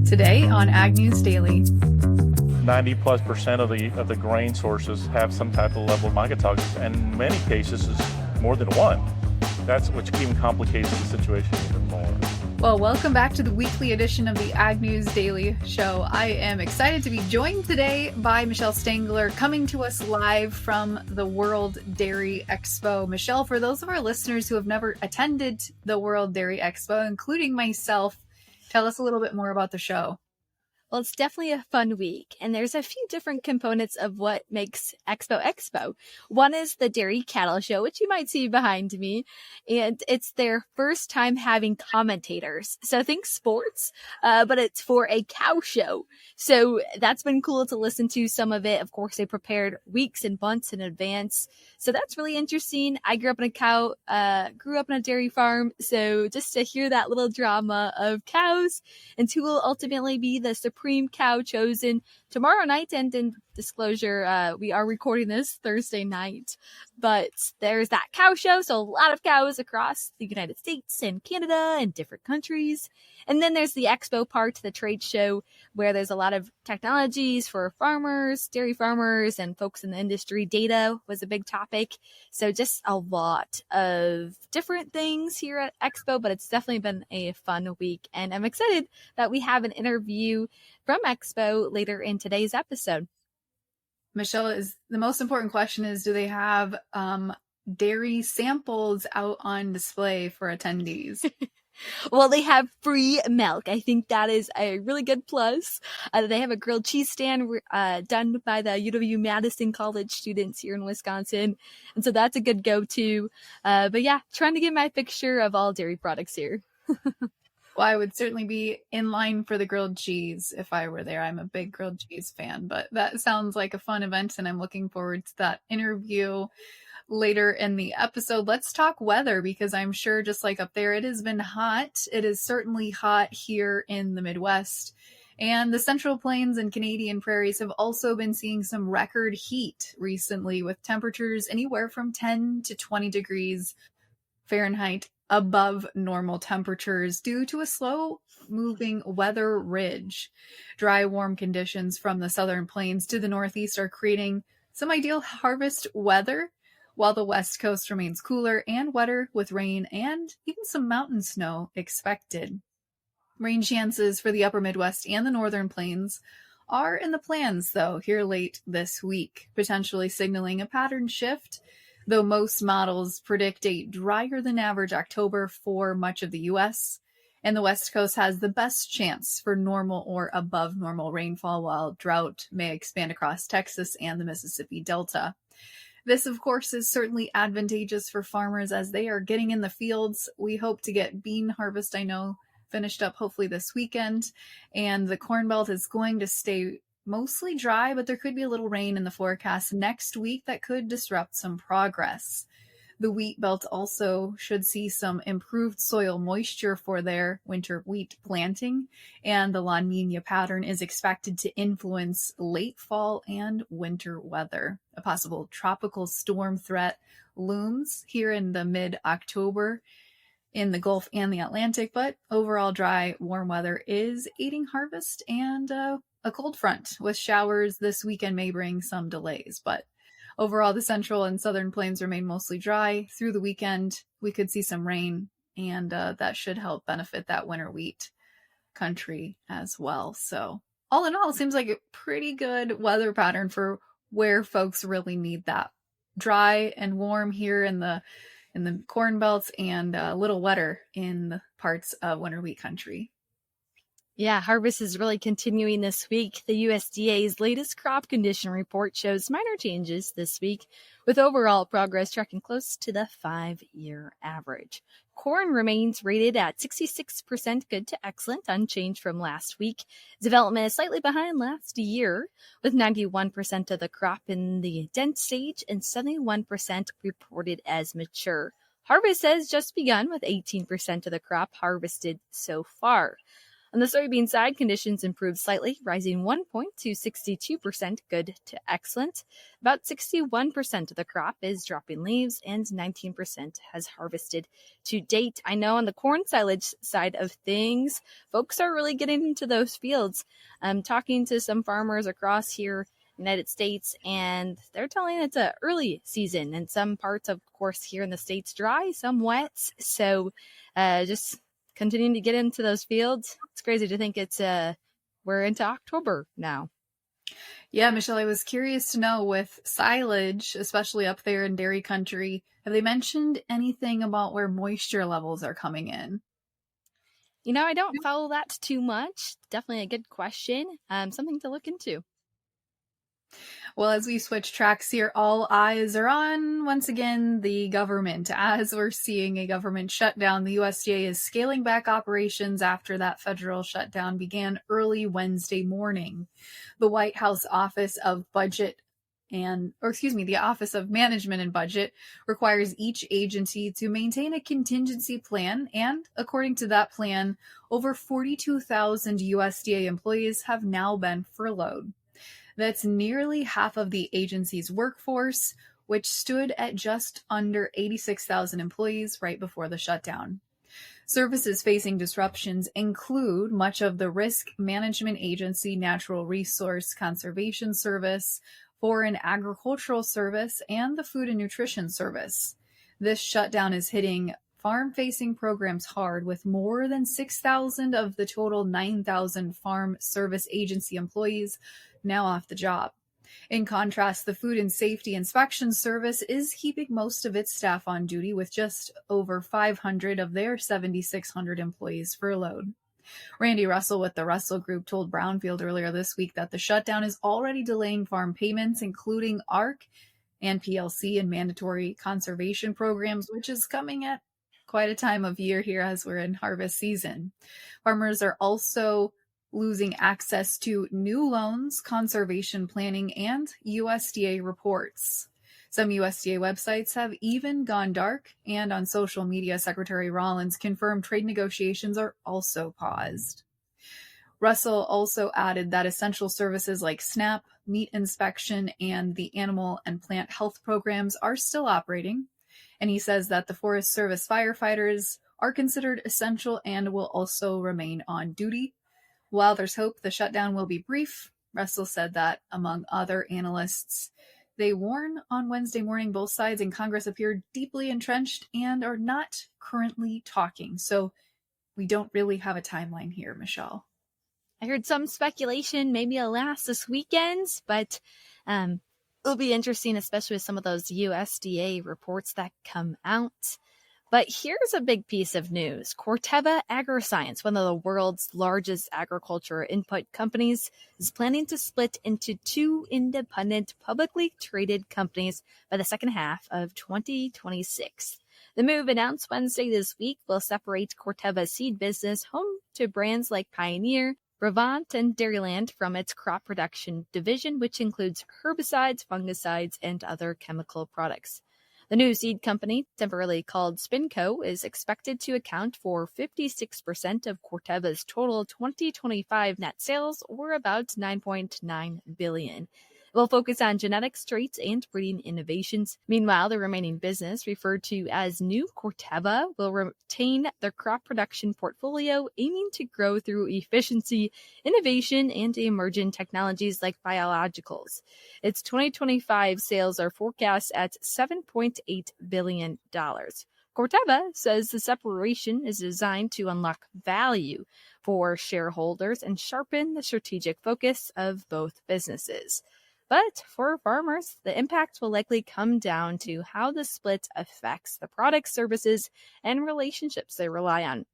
Today on Ag News Daily. 90+% of the grain sources have some type of level of mycotoxins, and in many cases is more than one. That's which even complicates the situation even more. Well, welcome back to the weekly edition of the Ag News Daily Show. I am excited to be joined today by Michelle Stangler, coming to us live from the World Dairy Expo. Michelle, for those of our listeners who have never attended the World Dairy Expo, including myself, tell us a little bit more about the show. Well, it's definitely a fun week, and there's a few different components of what makes Expo. One is the Dairy Cattle Show, which you might see behind me, and it's their first time having commentators. So think sports, but it's for a cow show. So that's been cool to listen to some of it. Of course, they prepared weeks and months in advance. So that's really interesting. I grew up in a dairy farm. So just to hear that little drama of cows and who will ultimately be the supreme cow chosen tomorrow night. And in disclosure, we are recording this Thursday night, but there's that cow show. So a lot of cows across the United States and Canada and different countries. And then there's the expo part, the trade show, where there's a lot of technologies for farmers, dairy farmers, and folks in the industry. Data was a big topic. So just a lot of different things here at Expo, but it's definitely been a fun week. And I'm excited that we have an interview from Expo later in today's episode. Michelle, the most important question is, do they have dairy samples out on display for attendees? Well, they have free milk. I think that is a really good plus. They have a grilled cheese stand done by the UW-Madison College students here in Wisconsin. And so that's a good go-to. But yeah, trying to get my picture of all dairy products here. Well, I would certainly be in line for the grilled cheese if I were there. I'm a big grilled cheese fan, but that sounds like a fun event, and I'm looking forward to that interview later in the episode. Let's talk weather, because I'm sure just like up there, it has been hot. It is certainly hot here in the Midwest, and the Central Plains and Canadian prairies have also been seeing some record heat recently, with temperatures anywhere from 10 to 20 degrees Fahrenheit above normal temperatures due to a slow moving weather ridge. Dry, warm conditions from the southern plains to the northeast are creating some ideal harvest weather, while the west coast remains cooler and wetter with rain and even some mountain snow expected. Rain chances for the upper Midwest and the northern plains are in the plans, though, here late this week, potentially signaling a pattern shift, though most models predict a drier than average October for much of the U.S., and the West Coast has the best chance for normal or above normal rainfall, while drought may expand across Texas and the Mississippi Delta. This, of course, is certainly advantageous for farmers as they are getting in the fields. We hope to get bean harvest, finished up hopefully this weekend, and the Corn Belt is going to stay mostly dry, but there could be a little rain in the forecast next week that could disrupt some progress. The wheat belt also should see some improved soil moisture for their winter wheat planting, and the La Nina pattern is expected to influence late fall and winter weather. A possible tropical storm threat looms here in the mid-October in the Gulf and the Atlantic, but overall dry, warm weather is aiding harvest, and a cold front with showers this weekend may bring some delays, but overall the central and southern plains remain mostly dry. Through the weekend, we could see some rain, and that should help benefit that winter wheat country as well. So all in all, it seems like a pretty good weather pattern for where folks really need that. Dry and warm here in the corn belts, and a little wetter in the parts of winter wheat country. Yeah, harvest is really continuing this week. The USDA's latest crop condition report shows minor changes this week, with overall progress tracking close to the 5-year average. Corn remains rated at 66% good to excellent, unchanged from last week. Development is slightly behind last year, with 91% of the crop in the dent stage and 71% reported as mature. Harvest has just begun, with 18% of the crop harvested so far. On the soybean side, conditions improved slightly, rising 1 point to 62% good to excellent. About 61% of the crop is dropping leaves and 19% has harvested to date. I know on the corn silage side of things, folks are really getting into those fields. I'm talking to some farmers across here United States, and they're telling it's a early season, and some parts, of course, here in the States dry, some wet. So just continuing to get into those fields. It's crazy to think we're into October now. Yeah, Michelle, I was curious to know with silage, especially up there in dairy country, have they mentioned anything about where moisture levels are coming in? I don't follow that too much. Definitely a good question. Something to look into. Well, as we switch tracks here, all eyes are on, once again, the government. As we're seeing a government shutdown, the USDA is scaling back operations after that federal shutdown began early Wednesday morning. The White House Office of the Office of Management and Budget requires each agency to maintain a contingency plan, and according to that plan, over 42,000 USDA employees have now been furloughed. That's nearly half of the agency's workforce, which stood at just under 86,000 employees right before the shutdown. Services facing disruptions include much of the Risk Management Agency Natural Resource Conservation Service, Foreign Agricultural Service, and the Food and Nutrition Service. This shutdown is hitting farm-facing programs hard, with more than 6,000 of the total 9,000 Farm Service Agency employees now off the job. In contrast, the Food and Safety Inspection Service is keeping most of its staff on duty, with just over 500 of their 7,600 employees furloughed. Randy Russell with the Russell Group told Brownfield earlier this week that the shutdown is already delaying farm payments, including ARC and PLC and mandatory conservation programs, which is coming at quite a time of year here as we're in harvest season. Farmers are also losing access to new loans, conservation planning, and USDA reports. Some USDA websites have even gone dark, and on social media, Secretary Rollins confirmed trade negotiations are also paused. Russell also added that essential services like SNAP, meat inspection, and the animal and plant health programs are still operating, and he says that the Forest Service firefighters are considered essential and will also remain on duty. While there's hope the shutdown will be brief, Russell said that, among other analysts, they warn on Wednesday morning both sides in Congress appear deeply entrenched and are not currently talking. So we don't really have a timeline here, Michelle. I heard some speculation maybe it'll last this weekend, but it'll be interesting, especially with some of those USDA reports that come out. But here's a big piece of news. Corteva Agriscience, one of the world's largest agriculture input companies, is planning to split into two independent, publicly traded companies by the second half of 2026. The move, announced Wednesday this week, will separate Corteva's seed business, home to brands like Pioneer, Brevant, and Dairyland, from its crop production division, which includes herbicides, fungicides, and other chemical products. The new seed company, temporarily called SpinCo, is expected to account for 56% of Corteva's total 2025 net sales, or about $9.9 billion. It will focus on genetics, traits, and breeding innovations. Meanwhile, the remaining business, referred to as New Corteva, will retain the crop production portfolio, aiming to grow through efficiency, innovation, and emerging technologies like biologicals. Its 2025 sales are forecast at $7.8 billion. Corteva says the separation is designed to unlock value for shareholders and sharpen the strategic focus of both businesses. But for farmers, the impact will likely come down to how the split affects the products, services, and relationships they rely on.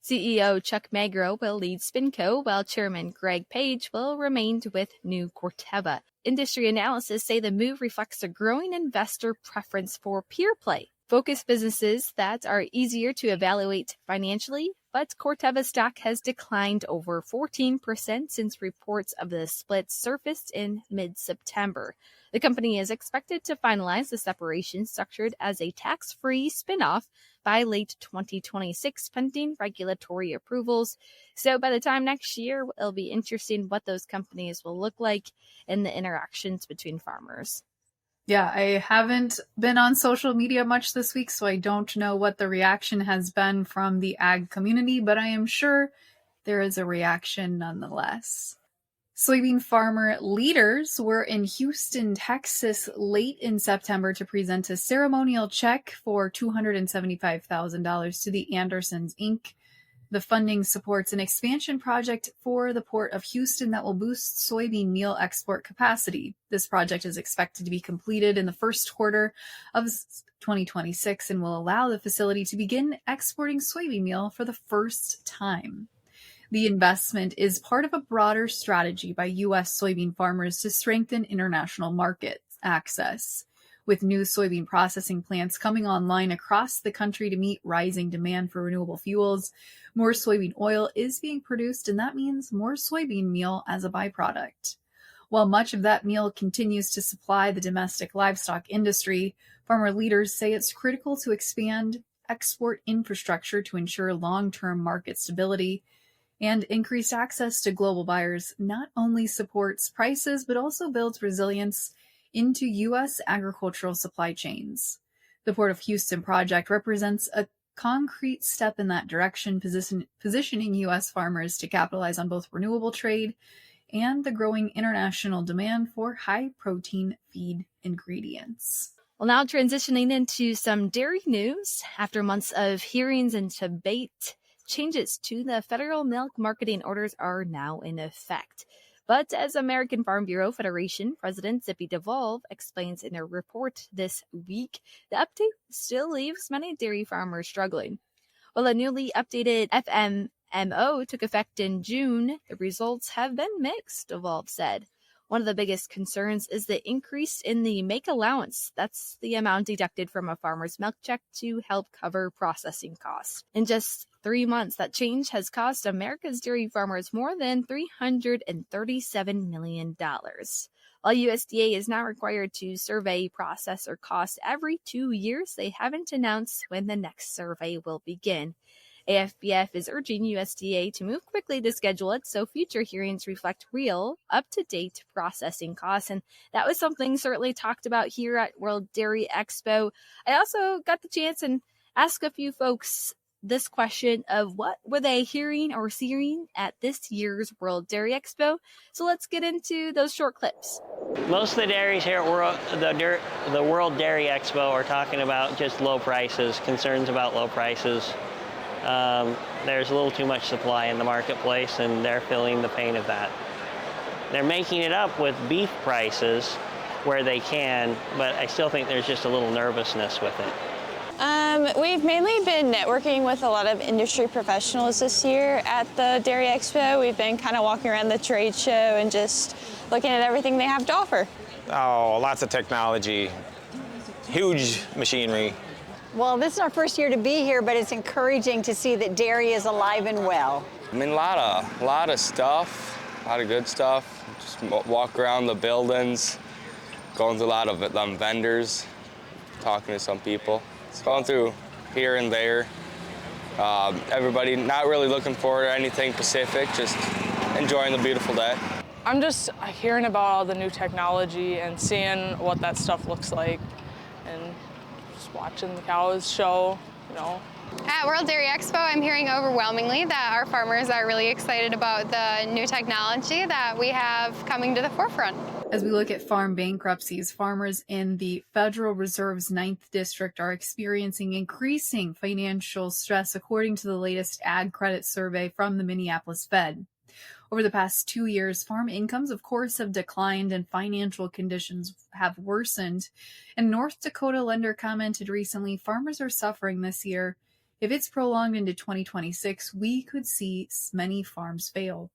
CEO Chuck Magro will lead SpinCo, while Chairman Greg Page will remain with New Corteva. Industry analysts say the move reflects a growing investor preference for pure play, focused businesses that are easier to evaluate financially, but Corteva stock has declined over 14% since reports of the split surfaced in mid-September. The company is expected to finalize the separation structured as a tax-free spinoff by late 2026, pending regulatory approvals. So by the time next year, it'll be interesting what those companies will look like and the interactions between farmers. Yeah, I haven't been on social media much this week, so I don't know what the reaction has been from the ag community, but I am sure there is a reaction nonetheless. Soybean farmer leaders were in Houston, Texas late in September to present a ceremonial check for $275,000 to the Andersons, Inc. The funding supports an expansion project for the Port of Houston that will boost soybean meal export capacity. This project is expected to be completed in the first quarter of 2026 and will allow the facility to begin exporting soybean meal for the first time. The investment is part of a broader strategy by U.S. soybean farmers to strengthen international market access. With new soybean processing plants coming online across the country to meet rising demand for renewable fuels, more soybean oil is being produced, and that means more soybean meal as a byproduct. While much of that meal continues to supply the domestic livestock industry, farmer leaders say it's critical to expand export infrastructure to ensure long-term market stability, and increased access to global buyers not only supports prices but also builds resilience into U.S. agricultural supply chains. The Port of Houston project represents a concrete step in that direction, positioning U.S. farmers to capitalize on both renewable trade and the growing international demand for high-protein feed ingredients. Well, now transitioning into some dairy news. After months of hearings and debate, changes to the federal milk marketing orders are now in effect. But as American Farm Bureau Federation President Zippy DeVolve explains in a report this week, the update still leaves many dairy farmers struggling. While a newly updated FMMO took effect in June, the results have been mixed, DeVolve said. One of the biggest concerns is the increase in the make allowance. That's the amount deducted from a farmer's milk check to help cover processing costs. In just 3 months, that change has cost America's dairy farmers more than $337 million. While USDA is now required to survey processor costs every 2 years, they haven't announced when the next survey will begin. AFBF is urging USDA to move quickly to schedule it so future hearings reflect real, up-to-date processing costs. And that was something certainly talked about here at World Dairy Expo. I also got the chance and asked a few folks this question of what were they hearing or seeing at this year's World Dairy Expo. So let's get into those short clips. Most of the dairies here at the World Dairy Expo are talking about just low prices, concerns about low prices. There's a little too much supply in the marketplace, and they're feeling the pain of that. They're making it up with beef prices where they can, but I still think there's just a little nervousness with it. We've mainly been networking with a lot of industry professionals this year at the Dairy Expo. We've been kind of walking around the trade show and just looking at everything they have to offer. Oh, lots of technology, huge machinery. Well, this is our first year to be here, but it's encouraging to see that dairy is alive and well. I mean, a lot of stuff, a lot of good stuff. Just walk around the buildings, going to a lot of vendors, talking to some people. It's going through here and there. Everybody not really looking forward to anything specific, just enjoying the beautiful day. I'm just hearing about all the new technology and seeing what that stuff looks like, and just watching the cows show, you know. At World Dairy Expo, I'm hearing overwhelmingly that our farmers are really excited about the new technology that we have coming to the forefront. As we look at farm bankruptcies, farmers in the Federal Reserve's 9th District are experiencing increasing financial stress, according to the latest Ag Credit Survey from the Minneapolis Fed. Over the past 2 years, farm incomes, of course, have declined and financial conditions have worsened. And North Dakota lender commented recently, farmers are suffering this year. If it's prolonged into 2026, we could see many farms fail.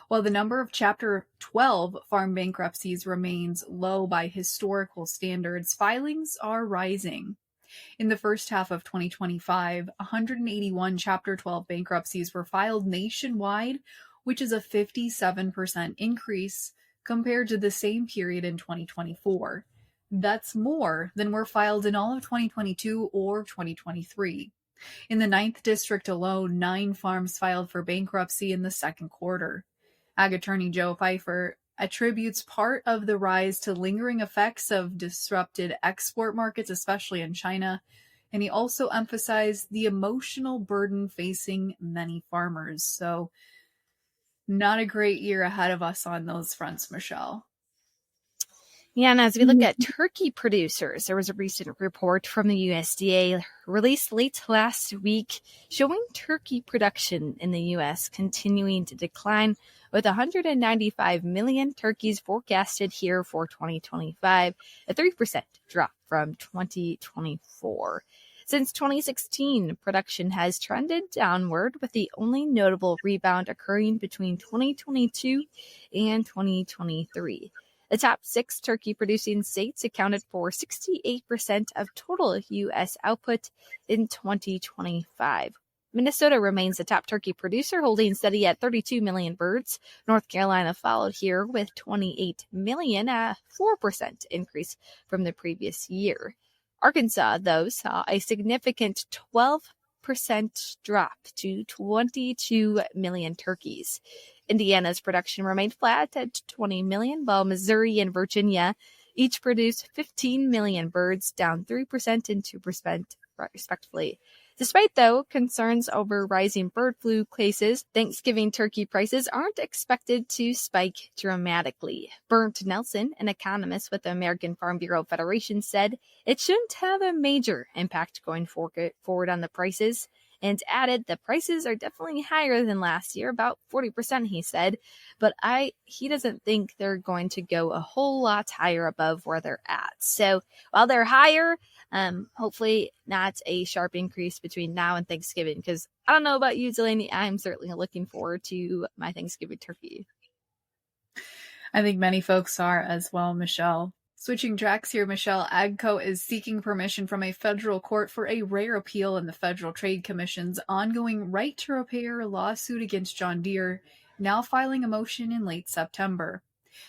While the number of Chapter 12 farm bankruptcies remains low by historical standards, filings are rising. In the first half of 2025, 181 Chapter 12 bankruptcies were filed nationwide, which is a 57% increase compared to the same period in 2024. That's more than were filed in all of 2022 or 2023. In the 9th District alone, 9 farms filed for bankruptcy in the second quarter. Ag Attorney Joe Pfeiffer attributes part of the rise to lingering effects of disrupted export markets, especially in China, and he also emphasized the emotional burden facing many farmers. So, not a great year ahead of us on those fronts, Michelle. Yeah, and as we look at turkey producers, there was a recent report from the USDA released late last week showing turkey production in the U.S. continuing to decline, with 195 million turkeys forecasted here for 2025, a 3% drop from 2024. Since 2016, production has trended downward, with the only notable rebound occurring between 2022 and 2023. The top 6 turkey-producing states accounted for 68% of total U.S. output in 2025. Minnesota remains the top turkey producer, holding steady at 32 million birds. North Carolina followed here with 28 million, a 4% increase from the previous year. Arkansas, though, saw a significant 12% drop to 22 million turkeys. Indiana's production remained flat at 20 million, while Missouri and Virginia each produced 15 million birds, down 3% and 2% respectively. Despite, though, concerns over rising bird flu cases, Thanksgiving turkey prices aren't expected to spike dramatically. Bernd Nelson, an economist with the American Farm Bureau Federation, said it shouldn't have a major impact going forward on the prices, and added the prices are definitely higher than last year, about 40%, he said, but he doesn't think they're going to go a whole lot higher above where they're at. So while they're higher, hopefully not a sharp increase between now and Thanksgiving, because I don't know about you, Delaney, I'm certainly looking forward to my Thanksgiving turkey. I think many folks are as well, Michelle. Switching tracks here, Michelle, AGCO is seeking permission from a federal court for a rare appeal in the Federal Trade Commission's ongoing right to repair lawsuit against John Deere, now filing a motion in late September.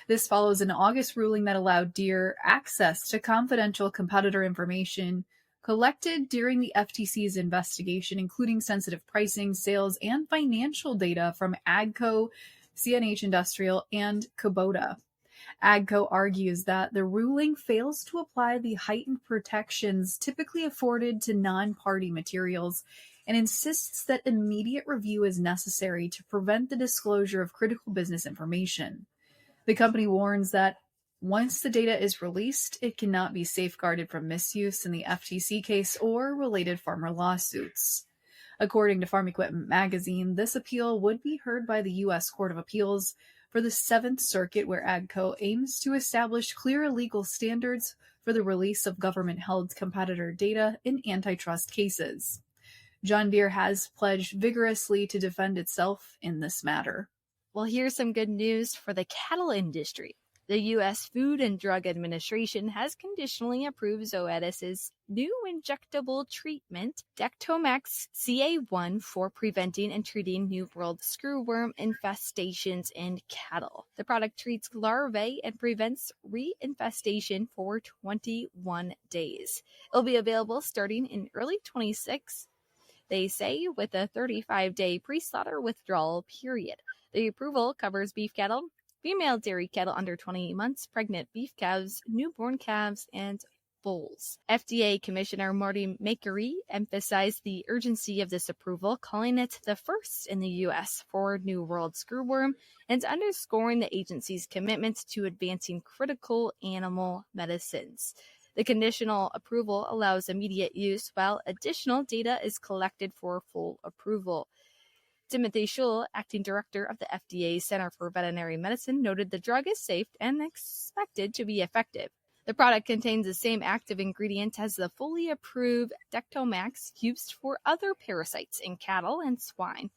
This follows an August ruling that allowed Deere access to confidential competitor information collected during the FTC's investigation, including sensitive pricing, sales, and financial data from AGCO, CNH Industrial, and Kubota. AGCO argues that the ruling fails to apply the heightened protections typically afforded to non-party materials and insists that immediate review is necessary to prevent the disclosure of critical business information. The company warns that once the data is released, it cannot be safeguarded from misuse in the FTC case or related farmer lawsuits. According to Farm Equipment Magazine, this appeal would be heard by the U.S. Court of Appeals for the 7th Circuit, where AGCO aims to establish clear legal standards for the release of government-held competitor data in antitrust cases. John Deere has pledged vigorously to defend itself in this matter. Well, here's some good news for the cattle industry. The U.S. Food and Drug Administration has conditionally approved Zoetis' new injectable treatment, Dectomax CA1, for preventing and treating New World screwworm infestations in cattle. The product treats larvae and prevents reinfestation for 21 days. It'll be available starting in early 26, they say, with a 35-day pre-slaughter withdrawal period. The approval covers beef cattle, female dairy cattle under 20 months, pregnant beef calves, newborn calves, and bulls. FDA Commissioner Marty Makary emphasized the urgency of this approval, calling it the first in the U.S. for New World screwworm, and underscoring the agency's commitment to advancing critical animal medicines. The conditional approval allows immediate use, while additional data is collected for full approval. Timothy Schul, acting director of the FDA's Center for Veterinary Medicine, noted the drug is safe and expected to be effective. The product contains the same active ingredient as the fully approved Dectomax used for other parasites in cattle and swine.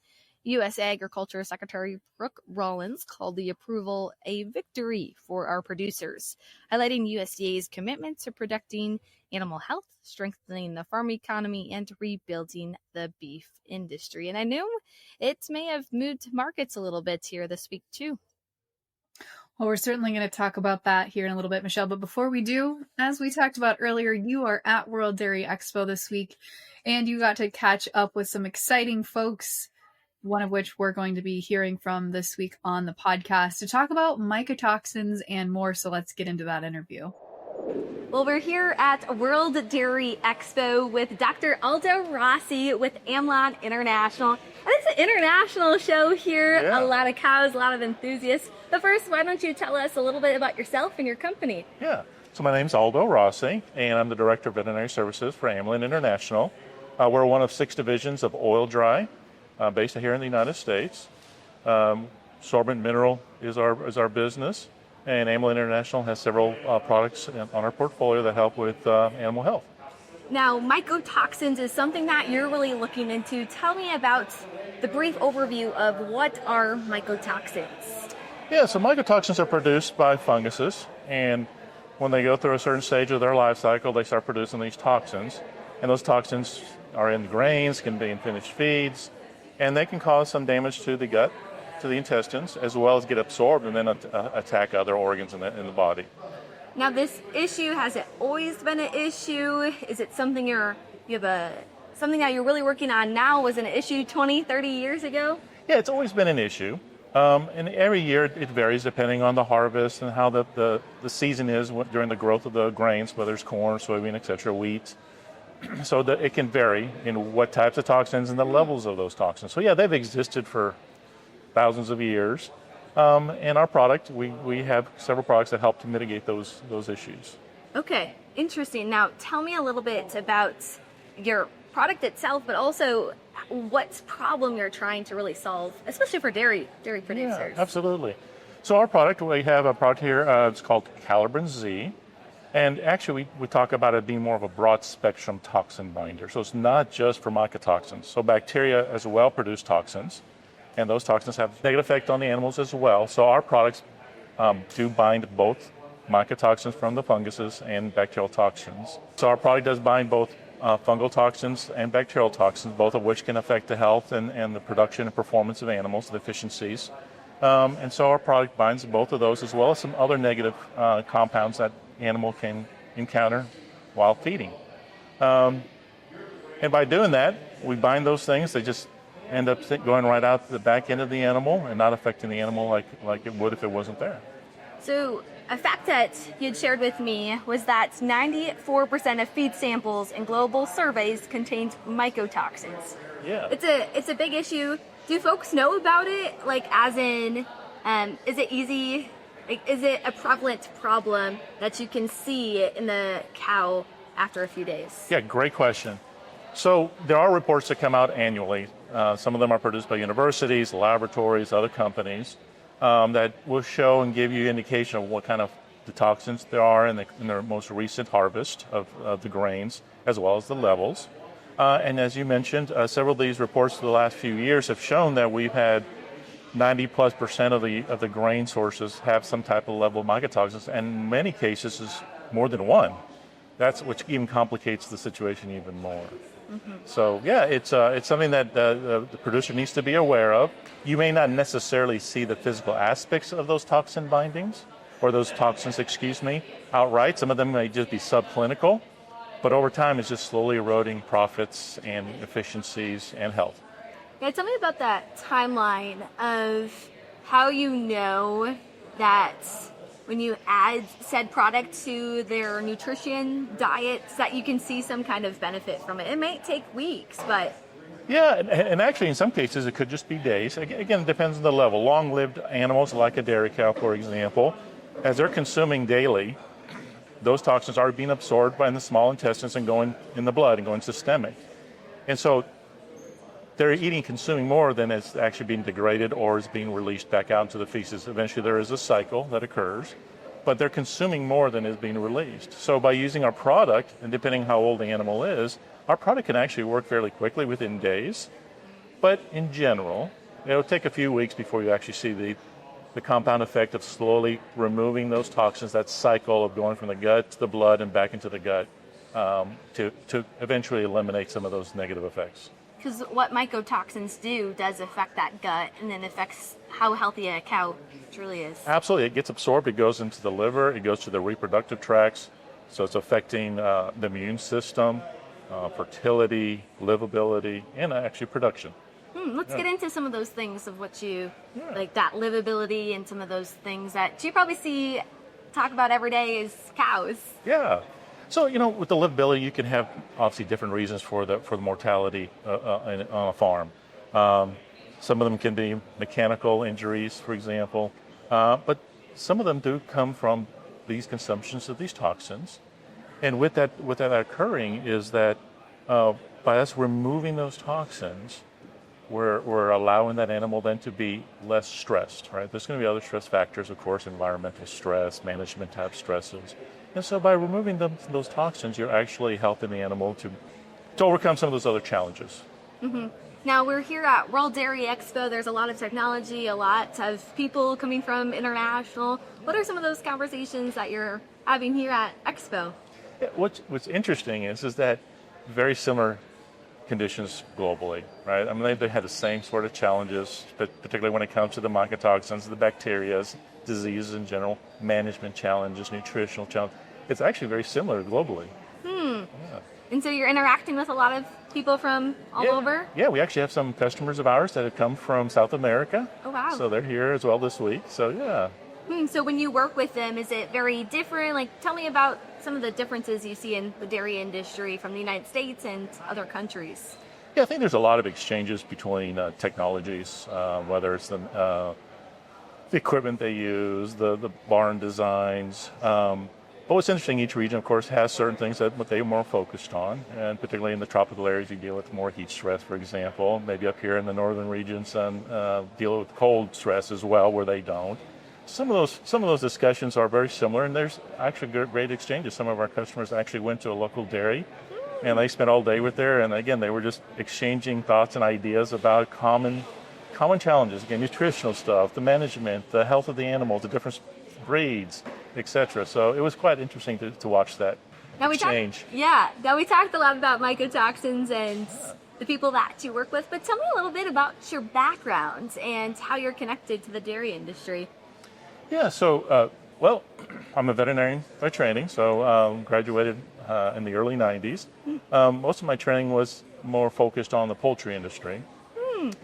U.S. Agriculture Secretary Brooke Rollins called the approval a victory for our producers, highlighting USDA's commitment to protecting animal health, strengthening the farm economy, and rebuilding the beef industry. And I know it may have moved markets a little bit here this week, too. Well, we're certainly going to talk about that here in a little bit, Michelle. But before we do, as we talked about earlier, you are at World Dairy Expo this week, and you got to catch up with some exciting folks, one of which we're going to be hearing from this week on the podcast to talk about mycotoxins and more. So let's get into that interview. Well, we're here at World Dairy Expo with Dr. Aldo Rossi with Amlan International. And it's an international show here. Yeah. A lot of cows, a lot of enthusiasts. But first, why don't you tell us a little bit about yourself and your company? Yeah. So my name's Aldo Rossi, and I'm the Director of Veterinary Services for Amlan International. We're one of 6 divisions of oil dry, based here in the United States. Sorbent mineral is our business. And Amlan International has several products on our portfolio that help with animal health. Now, mycotoxins is something that you're really looking into. Tell me about the brief overview of what are mycotoxins. Yeah, so mycotoxins are produced by funguses, and when they go through a certain stage of their life cycle, they start producing these toxins. And those toxins are in grains, can be in finished feeds, and they can cause some damage to the gut, to the intestines, as well as get absorbed and then attack other organs in the body. Now, this issue, has it always been an issue? Is it something something that you're really working on now? Was it an issue 20, 30 years ago? Yeah, it's always been an issue. And every year it varies depending on the harvest and how the season is during the growth of the grains, whether it's corn, soybean, etc., wheat. So that it can vary in what types of toxins and the levels of those toxins. So yeah, they've existed for thousands of years. And our product, we have several products that help to mitigate those issues. Okay, interesting. Now, tell me a little bit about your product itself, but also what problem you're trying to really solve, especially for dairy producers. Yeah, absolutely. So our product, we have a product here, it's called Calibrin Z. And actually, we talk about it being more of a broad spectrum toxin binder. So it's not just for mycotoxins. So bacteria as well produce toxins, and those toxins have a negative effect on the animals as well. So our products do bind both mycotoxins from the funguses and bacterial toxins. So our product does bind both fungal toxins and bacterial toxins, both of which can affect the health and the production and performance of animals, the efficiencies. And so our product binds both of those, as well as some other negative compounds that animal can encounter while feeding. And by doing that, we bind those things. They just end up going right out the back end of the animal and not affecting the animal like it would if it wasn't there. So a fact that you'd shared with me was that 94% of feed samples in global surveys contained mycotoxins. Yeah. It's a big issue. Do folks know about it? Like, as in, is it easy? Like, is it a prevalent problem that you can see in the cow after a few days? Yeah, great question. So there are reports that come out annually. Some of them are produced by universities, laboratories, other companies that will show and give you indication of what kind of the toxins there are in their most recent harvest of the grains, as well as the levels. And as you mentioned, several of these reports for the last few years have shown that we've had 90+% of the grain sources have some type of level of mycotoxins, and in many cases is more than one. That's which even complicates the situation even more. Mm-hmm. So yeah, it's something that the producer needs to be aware of. You may not necessarily see the physical aspects of those toxin bindings, or those toxins, outright. Some of them may just be subclinical, but over time it's just slowly eroding profits and efficiencies and health. Yeah, tell me about that timeline of how you know that when you add said product to their nutrition diets that you can see some kind of benefit from it. It might take weeks, but... Yeah, and actually in some cases it could just be days. Again, it depends on the level. Long-lived animals like a dairy cow, for example, as they're consuming daily, those toxins are being absorbed by the small intestines and going in the blood and going systemic. And so they're consuming more than is actually being degraded or is being released back out into the feces. Eventually there is a cycle that occurs, but they're consuming more than is being released. So by using our product, and depending how old the animal is, our product can actually work fairly quickly within days. But in general, it'll take a few weeks before you actually see the compound effect of slowly removing those toxins, that cycle of going from the gut to the blood and back into the gut to eventually eliminate some of those negative effects. Because what mycotoxins do does affect that gut and then affects how healthy a cow truly is. Absolutely. It gets absorbed. It goes into the liver. It goes to the reproductive tracts. So it's affecting the immune system, fertility, livability, and actually production. Let's get into some of those things of what you, like that livability and some of those things that you probably talk about every day is cows. Yeah. So, with the livability, you can have obviously different reasons for the mortality on a farm. Some of them can be mechanical injuries, for example, but some of them do come from these consumptions of these toxins. And with that occurring is that by us removing those toxins, we're allowing that animal then to be less stressed, right? There's going to be other stress factors, of course, environmental stress, management type stresses. And so by removing those toxins, you're actually helping the animal to overcome some of those other challenges. Mm-hmm. Now, we're here at World Dairy Expo. There's a lot of technology, a lot of people coming from international. What are some of those conversations that you're having here at Expo? Yeah, what's interesting is that very similar conditions globally, right? I mean, they had the same sort of challenges, but particularly when it comes to the mycotoxins, the bacteria, diseases in general, management challenges, nutritional challenges. It's actually very similar globally. Yeah. And so you're interacting with a lot of people from all over? Yeah, we actually have some customers of ours that have come from South America. Oh, wow. So they're here as well this week. So, yeah. So when you work with them, is it very different? Like, tell me about some of the differences you see in the dairy industry from the United States and other countries. Yeah, I think there's a lot of exchanges between technologies, whether it's the equipment they use, the barn designs. But what's interesting, each region, of course, has certain things that they're more focused on, and particularly in the tropical areas, you deal with more heat stress, for example. Maybe up here in the northern regions, deal with cold stress as well, where they don't. Some of those discussions are very similar, and there's actually great exchanges. Some of our customers actually went to a local dairy, and they spent all day with there, and again, they were just exchanging thoughts and ideas about common challenges, again, nutritional stuff, the management, the health of the animals, the different breeds, etc. So it was quite interesting to watch that exchange. Now we talked a lot about mycotoxins and the people that you work with, but tell me a little bit about your background and how you're connected to the dairy industry. Yeah, so, well, I'm a veterinarian by training, so graduated in the early 90s. Most of my training was more focused on the poultry industry.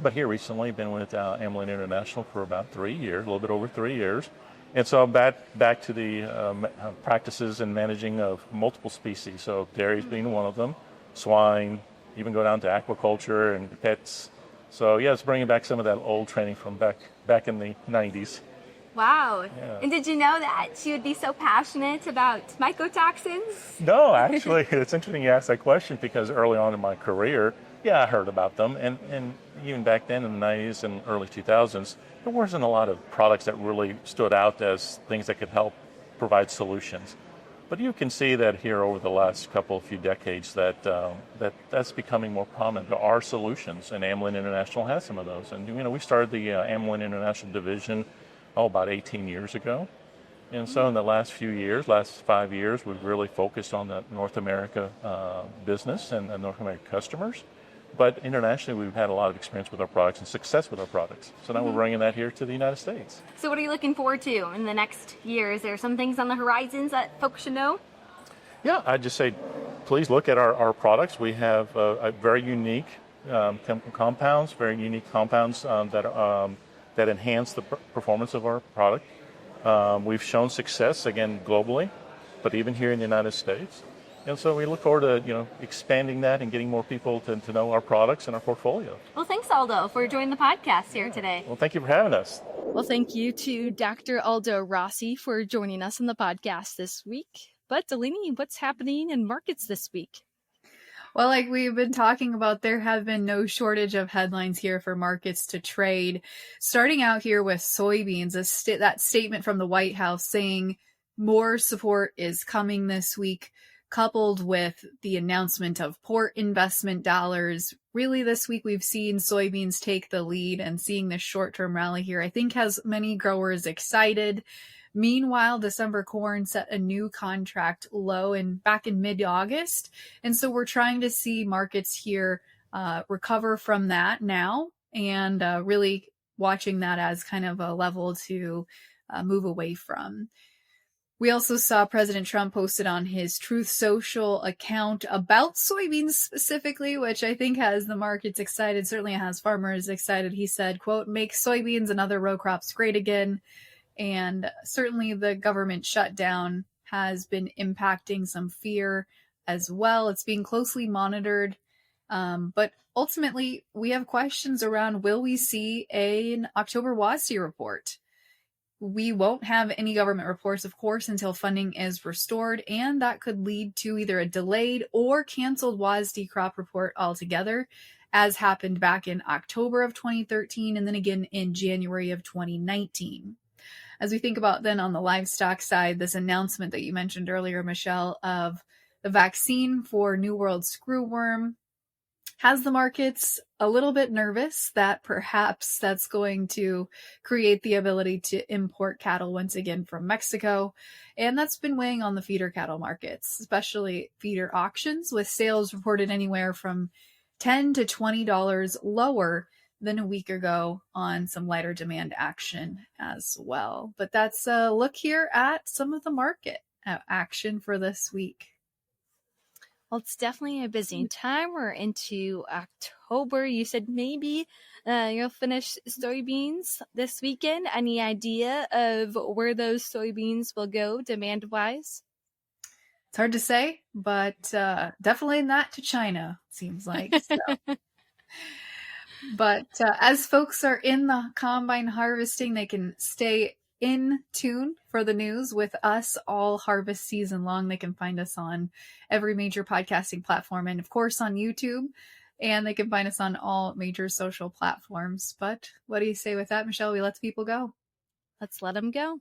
But here recently, been with Amlan International for about 3 years, a little bit over 3 years. And so I'm back to the practices and managing of multiple species. So dairies being one of them, swine, even go down to aquaculture and pets. So yeah, it's bringing back some of that old training from back in the 90s. Wow. Yeah. And did you know that you would be so passionate about mycotoxins? No, actually, it's interesting you asked that question because early on in my career, yeah, I heard about them. And even back then in the 90s and early 2000s, there wasn't a lot of products that really stood out as things that could help provide solutions. But you can see that here over the last few decades that's becoming more prominent. There are solutions, and Amlan International has some of those. And we started the Amlan International division about 18 years ago. And so in the last 5 years, we've really focused on the North America business and North American customers. But internationally, we've had a lot of experience with our products and success with our products. So now we're bringing that here to the United States. So what are you looking forward to in the next year? Is there some things on the horizons that folks should know? Yeah, I'd just say, please look at our products. We have a very unique chemical compounds, that enhance the performance of our product. We've shown success, again, globally, but even here in the United States. And so we look forward to, expanding that and getting more people to know our products and our portfolio. Well, thanks, Aldo, for joining the podcast here today. Well, thank you for having us. Well, thank you to Dr. Aldo Rossi for joining us on the podcast this week. But Delaney, what's happening in markets this week? Well, like we've been talking about, there have been no shortage of headlines here for markets to trade. Starting out here with soybeans, that statement from the White House saying more support is coming this week, coupled with the announcement of port investment dollars. Really this week we've seen soybeans take the lead, and seeing this short-term rally here, I think, has many growers excited. Meanwhile, December corn set a new contract low back in mid-August. And so we're trying to see markets here recover from that now and really watching that as kind of a level to move away from. We also saw President Trump posted on his Truth Social account about soybeans specifically, which I think has the markets excited. Certainly it has farmers excited. He said, quote, make soybeans and other row crops great again. And certainly the government shutdown has been impacting some fear as well. It's being closely monitored. But ultimately, we have questions around, will we see an October WASDE report? We won't have any government reports, of course, until funding is restored, and that could lead to either a delayed or canceled WASDE crop report altogether, as happened back in October of 2013 and then again in January of 2019. As we think about then on the livestock side, this announcement that you mentioned earlier, Michelle, of the vaccine for New World screwworm has the markets a little bit nervous that perhaps that's going to create the ability to import cattle once again from Mexico. And that's been weighing on the feeder cattle markets, especially feeder auctions, with sales reported anywhere from $10 to $20 lower than a week ago on some lighter demand action as well. But that's a look here at some of the market action for this week. Well, it's definitely a busy time. We're into October. You said maybe you'll finish soybeans this weekend. Any idea of where those soybeans will go demand-wise? It's hard to say, but definitely not to China, it seems like. So. But as folks are in the combine harvesting, they can stay in tune for the news with us all harvest season long. They can find us on every major podcasting platform and, of course, on YouTube. And they can find us on all major social platforms. But what do you say with that, Michelle? We let the people go. Let's let them go.